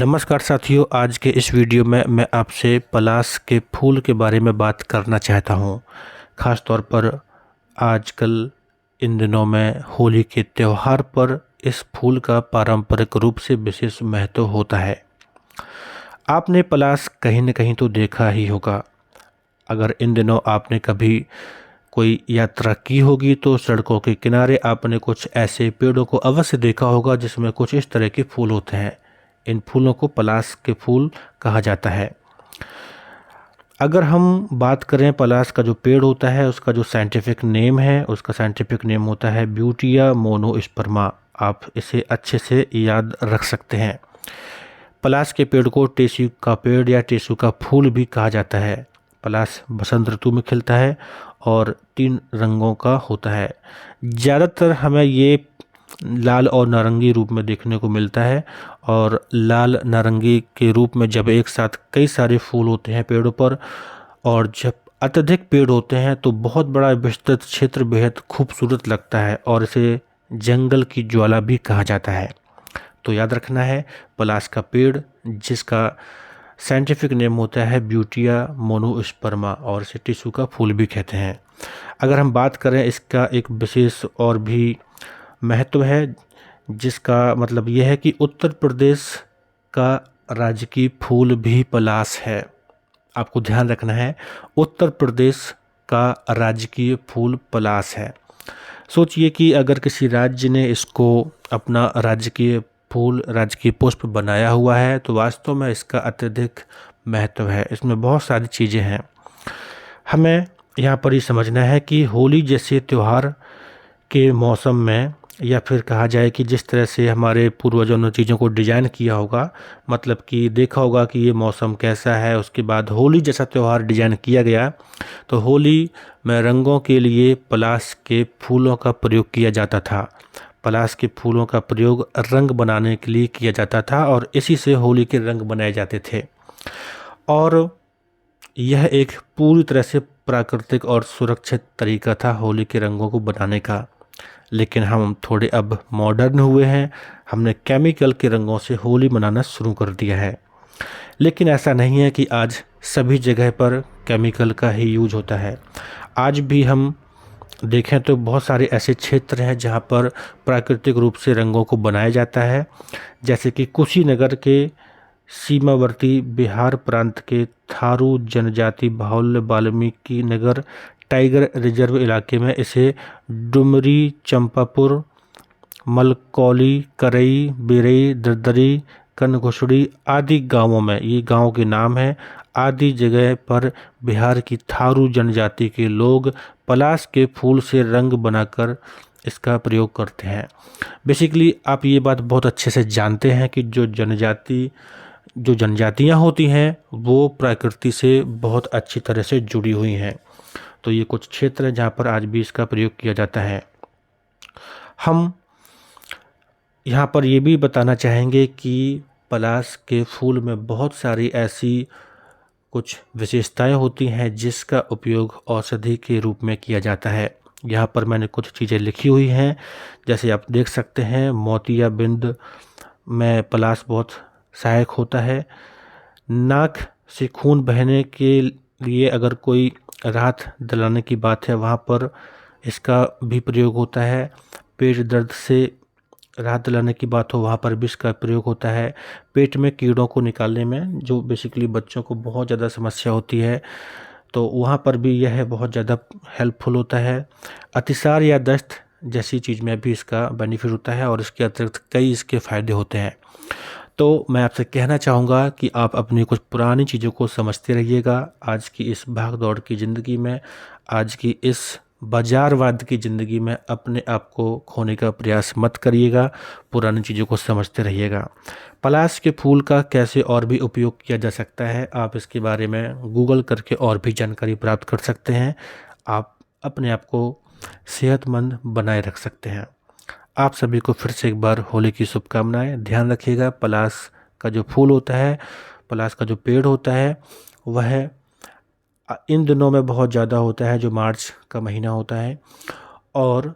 नमस्कार साथियों, आज के इस वीडियो में मैं आपसे पलाश के फूल के बारे में बात करना चाहता हूँ। ख़ास तौर पर आजकल इन दिनों में होली के त्यौहार पर इस फूल का पारंपरिक रूप से विशेष महत्व होता है। आपने पलाश कहीं न कहीं तो देखा ही होगा। अगर इन दिनों आपने कभी कोई यात्रा की होगी तो सड़कों के किनारे आपने कुछ ऐसे पेड़ों को अवश्य देखा होगा जिसमें कुछ इस तरह के फूल होते हैं। इन फूलों को पलाश के फूल कहा जाता है। अगर हम बात करें पलाश का जो पेड़ होता है उसका जो साइंटिफिक नेम है, उसका साइंटिफिक नेम होता है ब्यूटिया मोनोस्पर्मा। आप इसे अच्छे से याद रख सकते हैं। पलाश के पेड़ को टेसू का पेड़ या टेसू का फूल भी कहा जाता है। पलाश बसंत ऋतु में खिलता है और 3 रंगों का होता है। ज़्यादातर हमें ये लाल और नारंगी रूप में देखने को मिलता है और लाल नारंगी के रूप में जब एक साथ कई सारे फूल होते हैं पेड़ों पर और जब अत्यधिक पेड़ होते हैं तो बहुत बड़ा विस्तृत क्षेत्र बेहद खूबसूरत लगता है और इसे जंगल की ज्वाला भी कहा जाता है। तो याद रखना है, पलाश का पेड़ जिसका साइंटिफिक नेम होता है ब्यूटिया मोनोस्पर्मा और इसे टिशू का फूल भी कहते हैं। अगर हम बात करें इसका एक विशेष और भी महत्व है जिसका मतलब यह है कि उत्तर प्रदेश का राजकीय फूल भी पलाश है। आपको ध्यान रखना है, उत्तर प्रदेश का राजकीय फूल पलाश है। सोचिए कि अगर किसी राज्य ने इसको अपना राजकीय फूल, राजकीय पुष्प बनाया हुआ है तो वास्तव में इसका अत्यधिक महत्व है। इसमें बहुत सारी चीज़ें हैं। हमें यहाँ पर ये समझना है कि होली जैसे त्यौहार के मौसम में या फिर कहा जाए कि जिस तरह से हमारे पूर्वजों ने चीज़ों को डिज़ाइन किया होगा, मतलब कि देखा होगा कि ये मौसम कैसा है, उसके बाद होली जैसा त्यौहार डिज़ाइन किया गया। तो होली में रंगों के लिए पलाश के फूलों का प्रयोग किया जाता था। पलाश के फूलों का प्रयोग रंग बनाने के लिए किया जाता था और इसी से होली के रंग बनाए जाते थे। और यह एक पूरी तरह से प्राकृतिक और सुरक्षित तरीका था होली के रंगों को बनाने का। लेकिन हम थोड़े अब मॉडर्न हुए हैं, हमने केमिकल के रंगों से होली मनाना शुरू कर दिया है। लेकिन ऐसा नहीं है कि आज सभी जगह पर केमिकल का ही यूज होता है। आज भी हम देखें तो बहुत सारे ऐसे क्षेत्र हैं जहाँ पर प्राकृतिक रूप से रंगों को बनाया जाता है, जैसे कि कुशीनगर के सीमावर्ती बिहार प्रांत के थारू जनजाति बाहुल्य वाल्मीकि नगर टाइगर रिजर्व इलाके में इसे डुमरी, चंपापुर, मलकौली, करई, बिरई, दरदरी, कनघुसड़ी आदि गांवों में, ये गांव के नाम हैं, आदि जगह पर बिहार की थारू जनजाति के लोग पलाश के फूल से रंग बनाकर इसका प्रयोग करते हैं। बेसिकली आप ये बात बहुत अच्छे से जानते हैं कि जो जनजातियां होती हैं वो प्रकृति से बहुत अच्छी तरह से जुड़ी हुई हैं। तो ये कुछ क्षेत्र हैं जहाँ पर आज भी इसका प्रयोग किया जाता है। हम यहाँ पर ये भी बताना चाहेंगे कि पलाश के फूल में बहुत सारी ऐसी कुछ विशेषताएं होती हैं जिसका उपयोग औषधि के रूप में किया जाता है। यहाँ पर मैंने कुछ चीज़ें लिखी हुई हैं, जैसे आप देख सकते हैं मोतियाबिंद में पलाश बहुत सहायक होता है। नाक से खून बहने के लिए अगर कोई राहत दिलाने की बात है वहाँ पर इसका भी प्रयोग होता है। पेट दर्द से राहत दिलाने की बात हो वहाँ पर भी इसका प्रयोग होता है। पेट में कीड़ों को निकालने में जो बेसिकली बच्चों को बहुत ज़्यादा समस्या होती है तो वहाँ पर भी यह बहुत ज़्यादा हेल्पफुल होता है। अतिसार या दस्त जैसी चीज़ में भी इसका बेनिफिट होता है और इसके अतिरिक्त कई इसके फ़ायदे होते हैं। तो मैं आपसे कहना चाहूँगा कि आप अपनी कुछ पुरानी चीज़ों को समझते रहिएगा। आज की इस भाग दौड़ की ज़िंदगी में, आज की इस बाज़ारवाद की ज़िंदगी में अपने आप को खोने का प्रयास मत करिएगा, पुरानी चीज़ों को समझते रहिएगा। पलाश के फूल का कैसे और भी उपयोग किया जा सकता है, आप इसके बारे में गूगल करके और भी जानकारी प्राप्त कर सकते हैं। आप अपने आप को सेहतमंद बनाए रख सकते हैं। आप सभी को फिर से एक बार होली की शुभकामनाएं। ध्यान रखिएगा, पलाश का जो फूल होता है, पलाश का जो पेड़ होता है वह इन दिनों में बहुत ज़्यादा होता है, जो मार्च का महीना होता है। और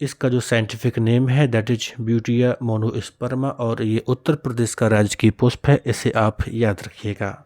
इसका जो साइंटिफिक नेम है दैट इज ब्यूटिया मोनोस्पर्मा और ये उत्तर प्रदेश का राजकीय पुष्प है, इसे आप याद रखिएगा।